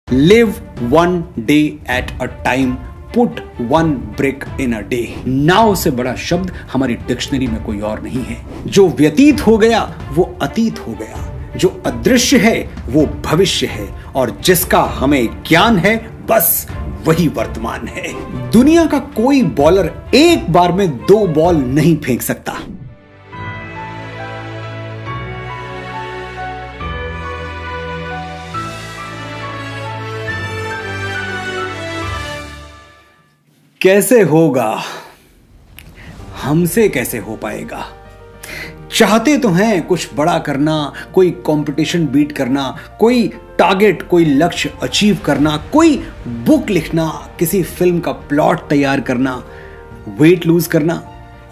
Live one day at a time, put one brick in a day. Now से बड़ा शब्द हमारी dictionary में कोई और नहीं है। जो व्यतीत हो गया वो अतीत हो गया, जो अदृश्य है वो भविष्य है, और जिसका हमें ज्ञान है बस वही वर्तमान है। दुनिया का कोई बॉलर एक बार में 2 बॉल नहीं फेंक सकता। कैसे होगा, हमसे कैसे हो पाएगा। चाहते तो हैं कुछ बड़ा करना, कोई कंपटीशन बीट करना, कोई टारगेट, कोई लक्ष्य अचीव करना, कोई बुक लिखना, किसी फिल्म का प्लॉट तैयार करना, वेट लूज करना,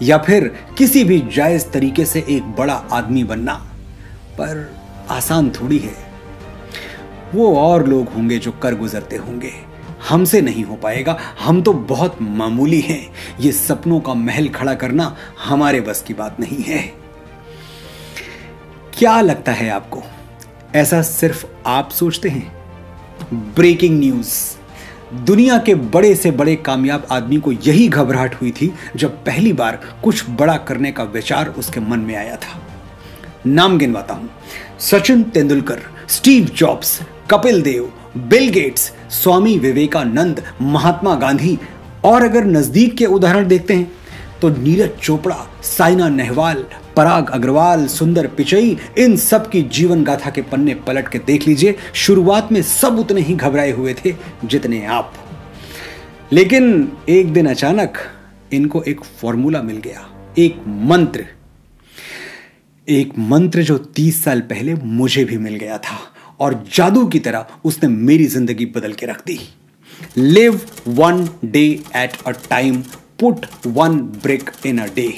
या फिर किसी भी जायज तरीके से एक बड़ा आदमी बनना। पर आसान थोड़ी है। वो और लोग होंगे जो कर गुजरते होंगे, हमसे नहीं हो पाएगा। हम तो बहुत मामूली हैं। ये सपनों का महल खड़ा करना हमारे बस की बात नहीं है। क्या लगता है आपको, ऐसा सिर्फ आप सोचते हैं? ब्रेकिंग न्यूज, दुनिया के बड़े से बड़े कामयाब आदमी को यही घबराहट हुई थी जब पहली बार कुछ बड़ा करने का विचार उसके मन में आया था। नाम गिनवाता हूं: Sachin Tendulkar, Steve jobs, Kapil Dev, Bill Gates, Swami Vivekananda, Mahatma Gandhi, और अगर नजदीक के उदाहरण देखते हैं तो नीरज चोपड़ा, साइना नेहवाल, पराग अग्रवाल, सुंदर पिचई, इन सब की जीवन गाथा के पन्ने पलट के देख लीजिए। शुरुआत में सब उतने ही घबराए हुए थे जितने आप। लेकिन एक दिन अचानक इनको एक फॉर्मूला मिल गया, एक मंत्र जो 30 साल पहले मुझे भी मिल गया था, और जादू की तरह उसने मेरी जिंदगी बदल के रख दी। Live one day at a time, put one brick in a day.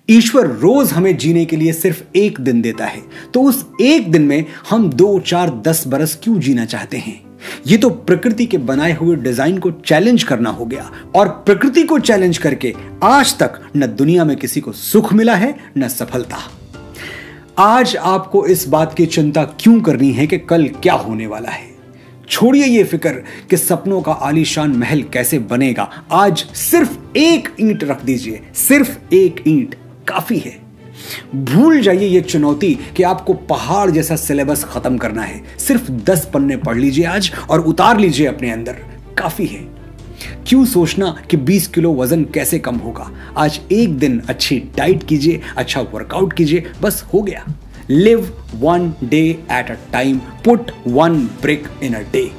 ईश्वर रोज हमें जीने के लिए सिर्फ एक दिन देता है, तो उस एक दिन में हम 2, 4, 10 बरस क्यों जीना चाहते हैं? ये तो प्रकृति के बनाए हुए डिजाइन को चैलेंज करना हो गया, और प्रकृति को चैलेंज करके आज तक न दुनिया में किसी को सुख मिला है न सफलता। आज आपको इस बात की चिंता क्यों करनी है कि कल क्या होने वाला है? छोड़िए ये फिक्र कि सपनों का आलीशान महल कैसे बनेगा। आज सिर्फ एक ईंट रख दीजिए, सिर्फ एक ईंट काफी है। भूल जाइए ये चुनौती कि आपको पहाड़ जैसा सिलेबस खत्म करना है। सिर्फ 10 पन्ने पढ़ लीजिए आज और उतार लीजिए अपने अंदर, काफी है। क्यों सोचना कि 20 किलो वजन कैसे कम होगा? आज एक दिन अच्छी डाइट कीजिए, अच्छा वर्कआउट कीजिए, बस हो गया। Live one day at a time, put one brick in a day.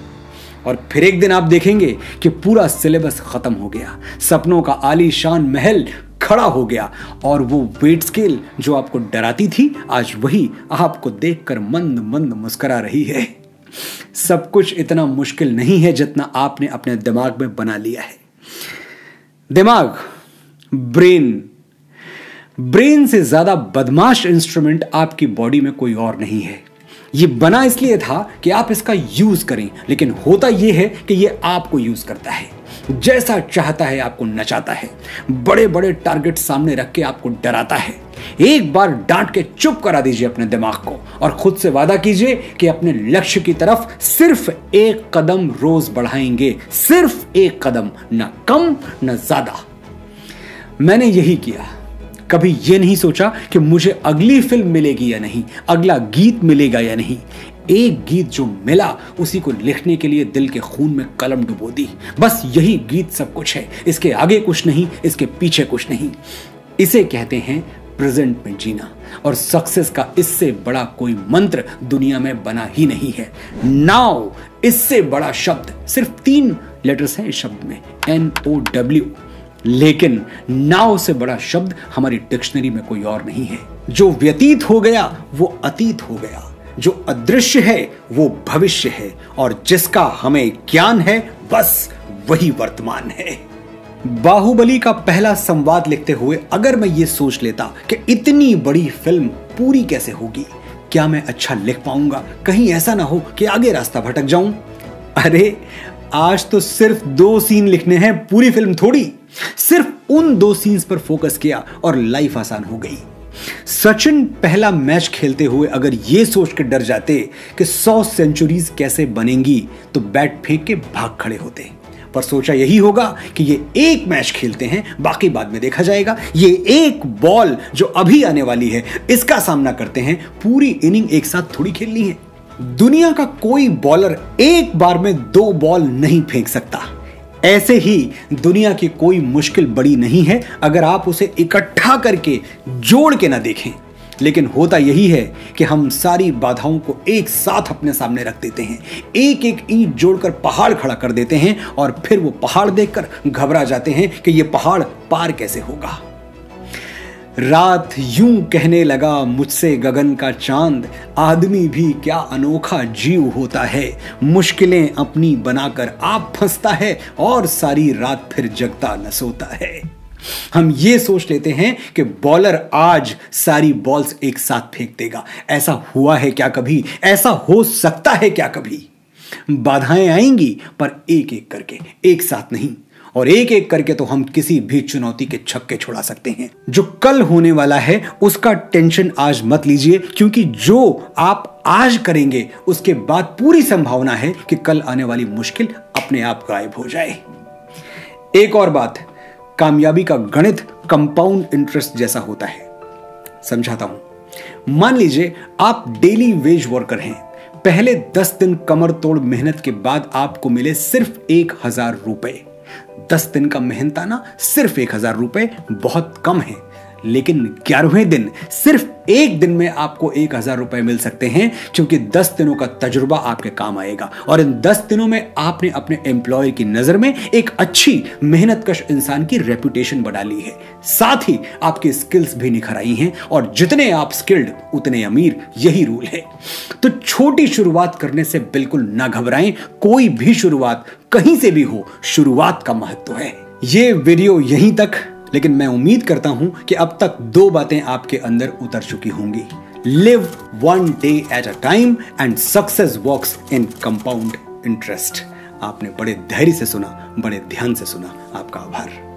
और फिर एक दिन आप देखेंगे कि पूरा सिलेबस खत्म हो गया, सपनों का आलीशान महल खड़ा हो गया, और वो वेट स्केल जो आपको डराती थी आज वही आपको देखकर मंद मंद मुस्कुरा रही है। सब कुछ इतना मुश्किल नहीं है जितना आपने अपने दिमाग में बना लिया है। दिमाग, ब्रेन से ज्यादा बदमाश इंस्ट्रूमेंट आपकी बॉडी में कोई और नहीं है। ये बना इसलिए था कि आप इसका यूज करें, लेकिन होता यह है कि ये आपको यूज करता है, जैसा चाहता है आपको नचाता है, बड़े बड़े टारगेट सामने रख के आपको डराता है। एक बार डांट के चुप करा दीजिए अपने दिमाग को, और खुद से वादा कीजिए कि अपने लक्ष्य की तरफ सिर्फ एक कदम रोज बढ़ाएंगे, सिर्फ एक कदम, ना कम ना ज्यादा। मैंने यही किया। कभी यह नहीं सोचा कि मुझे अगली फिल्म मिलेगी या नहीं, अगला गीत मिलेगा या नहीं। एक गीत जो मिला उसी को लिखने के लिए दिल के खून में कलम डुबो दी। बस यही गीत सब कुछ है, इसके आगे कुछ नहीं, इसके पीछे कुछ नहीं। इसे कहते हैं प्रेजेंट में जीना, और सक्सेस का इससे बड़ा कोई मंत्र दुनिया में बना ही नहीं है। नाउ, इससे बड़ा शब्द सिर्फ 3 लेटर्स हैं इस शब्द में, NOW। लेकिन नाउ से बड़ा शब्द हमारी डिक्शनरी में कोई और नहीं है। जो व्यतीत हो गया वो अतीत हो गया, जो अदृश्य है वो भविष्य है, और जिसका हमें ज्ञान है बस वही वर्तमान है। बाहुबली का पहला संवाद लिखते हुए अगर मैं ये सोच लेता कि इतनी बड़ी फिल्म पूरी कैसे होगी, क्या मैं अच्छा लिख पाऊंगा? कहीं ऐसा ना हो कि आगे रास्ता भटक जाऊं। अरे आज तो सिर्फ 2 सीन लिखने हैं, पूरी फिल्म थोड़ी। सिर्फ उन 2 सीन्स पर फोकस किया और लाइफ आसान हो गई। सचिन पहला मैच खेलते हुए अगर ये सोच के डर जाते कि 100 सेंचुरीज कैसे बनेंगी तो बैट फेंक के भाग खड़े होते, पर सोचा यही होगा कि ये एक मैच खेलते हैं, बाकी बाद में देखा जाएगा। ये एक बॉल जो अभी आने वाली है इसका सामना करते हैं, पूरी इनिंग एक साथ थोड़ी खेलनी है। दुनिया का कोई बॉलर एक बार में 2 बॉल नहीं फेंक सकता। ऐसे ही दुनिया की कोई मुश्किल बड़ी नहीं है अगर आप उसे इकट्ठा करके जोड़ के ना देखें। लेकिन होता यही है कि हम सारी बाधाओं को एक साथ अपने सामने रख देते हैं, एक एक ईंट जोड़कर पहाड़ खड़ा कर देते हैं और फिर वो पहाड़ देखकर घबरा जाते हैं कि ये पहाड़ पार कैसे होगा। रात यूं कहने लगा मुझसे गगन का चांद, आदमी भी क्या अनोखा जीव होता है, मुश्किलें अपनी बनाकर आप फंसता है और सारी रात फिर जगता न सोता है। हम ये सोच लेते हैं कि बॉलर आज सारी बॉल्स एक साथ फेंक देगा। ऐसा हुआ है क्या कभी? ऐसा हो सकता है क्या कभी? बाधाएं आएंगी पर एक एक करके, एक साथ नहीं। और एक एक करके तो हम किसी भी चुनौती के छक्के छुड़ा सकते हैं। जो कल होने वाला है उसका टेंशन आज मत लीजिए, क्योंकि जो आप आज करेंगे उसके बाद पूरी संभावना है कि कल आने वाली मुश्किल अपने आप गायब हो जाए। एक और बात, कामयाबी का गणित कंपाउंड इंटरेस्ट जैसा होता है। समझाता हूं। मान लीजिए आप डेली वेज वर्कर हैं। पहले 10 दिन कमर तोड़ मेहनत के बाद आपको मिले सिर्फ 1000 रुपए। 10 दिन का मेहनताना सिर्फ 1000 रुपए बहुत कम है, लेकिन 11वें दिन सिर्फ एक दिन में आपको 1000 रुपए मिल सकते हैं, क्योंकि 10 दिनों का तजुर्बा आपके काम आएगा। और इन 10 दिनों में आपने अपने एम्प्लॉयर की नजर में एक अच्छी मेहनतकश इंसान की रेपुटेशन बना ली है। साथ ही आपकी स्किल्स भी निखर आई हैं, और जितने आप स्किल्ड उतने अमीर, यही रूल है। तो छोटी शुरुआत करने से बिल्कुल ना घबराएं। कोई भी शुरुआत कहीं से भी हो, शुरुआत का महत्व है। ये वीडियो यहीं तक, लेकिन मैं उम्मीद करता हूं कि अब तक 2 बातें आपके अंदर उतर चुकी होंगी। Live one day at a time and success works in compound interest. आपने बड़े धैर्य से सुना, बड़े ध्यान से सुना। आपका आभार।